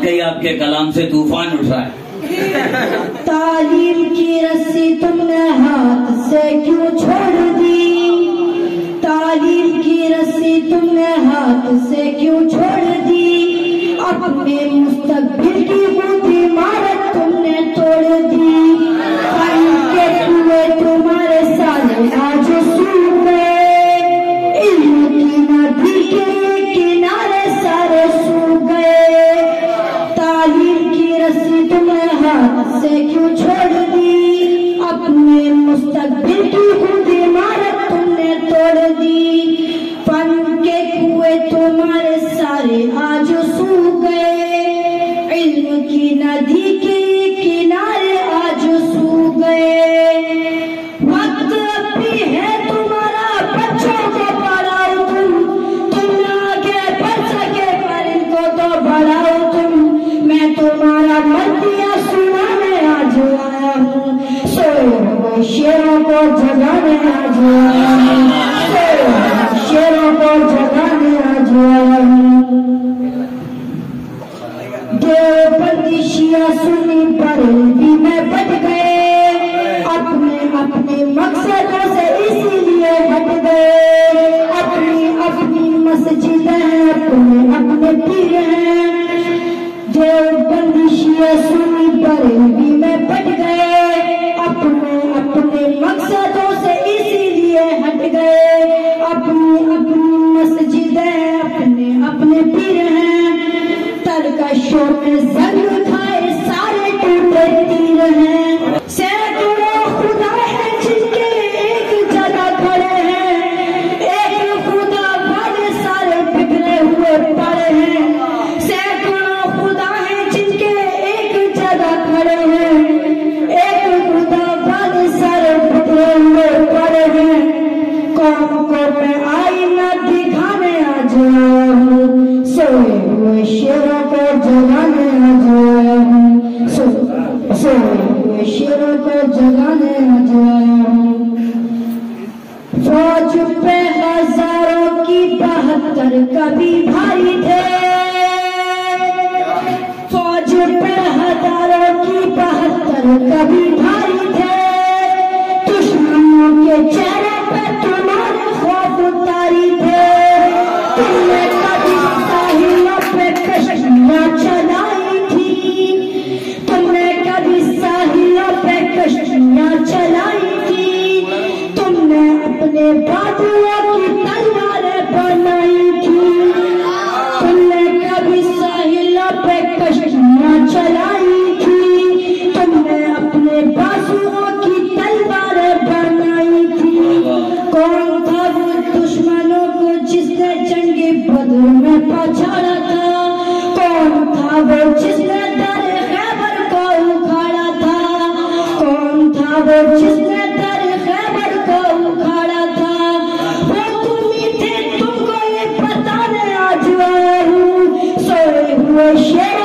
واقعی آپ کے کلام سے طوفان اٹھ رہا ہے. تعلیم کی رسی تم نے ہاتھ سے کیوں چھوڑ دی؟ تعلیم کی رسی تم نے ہاتھ سے کیوں چھوڑ دی؟ اپنے مستقبل کی بوٹی عمارت تم نے توڑ دی. فن کے کنویں تمہارے سارے آج سوکھ گئے، علم کی ندی کے کنارے سارے سوکھ گئے. تعلیم کی رسی تم نے ہاتھ سے کیوں چھوڑ دی؟ اپنے مستقبل کی خود عمارت تم نے توڑ دی. فن کے کنویں تمہارے سارے آج سوکھ گئے، علم کی ندی کے کنارے آج سوکھ گئے. وقت اب بھی ہے تمہارا، بچوں کو پڑھاؤ تم آگے بڑھ سکے پر ان کو تو بڑھاؤ تم. میں تمہارا مدیہ سنانے آج آیا ہوں، سوئے ہوئے شیروں کو جگانے آج آیا ہوں، سوئے ہوئے شیروں کو جگانے آج آیا ہوں. دیوبندی شیعہ سنی بریلوی میں بٹ گئے، اپنے اپنے مقصدوں سے اسی لیے ہٹ گئے. اپنی اپنی مسجد ہیں، اپنے اپنے پیر ہیں. دیوبندی شیعہ سنی بریلوی میں بٹ گئے، اپنے اپنے مقصدوں سے اسی لیے ہٹ گئے. اپنی اپنی مسجد ہیں، اپنے اپنے پیر ہیں. ترکشوں میں زنگ کھائے سارے ٹوٹے تیر ہیں. سینکڑوں خدا ہے جن کے ایک جگہ کھڑے ہیں، ایک خدا والے سارے بگڑے ہوئے پڑے ہیں. سینکڑوں خدا ہے جن کے ایک جگہ کھڑے ہیں، ایک خدا والے سارے بگڑے ہوئے پڑے ہیں. قوم کو میں آئینہ دکھانے آج آیا ہوں، سوئے ہوئے شیروں کو جگانے آج آیا ہوں، سوئے ہوئے شیروں کو جگانے آج آیا ہوں. فوج پہ ہزاروں کی 72 کبھی بھاری تھے، فوج پہ ہزاروں کی 72 کبھی بھاری تھے. دشمنوں کے چہرے پہ تمہارے خوف اتاری تھے. تم نے کبھی ساحلوں پہ کشتیاں چلائی تھی، تم نے کبھی ساحلوں پہ کشتیاں چلائی تھی. تم نے اپنے بازوؤں کی تلواریں بنائی تھی. تم نے کبھی ساحلوں پہ کشتیاں چلائی تھی. تم نے اپنے بازوؤں کی تلواریں بنائی تھی. کون تھا وہ دشمنوں کو جس نے جنگ بدر میں پچھاڑا تھا؟ کون تھا وہ جس نے در خیبر کو اکھاڑا تھا؟ کون تھا وہ جس نے در خیبر کو اکھاڑا تھا؟ وہ تم ہی تھے، تم کو یہ بتانے آج آیا ہوں، سوئے ہوئے شیر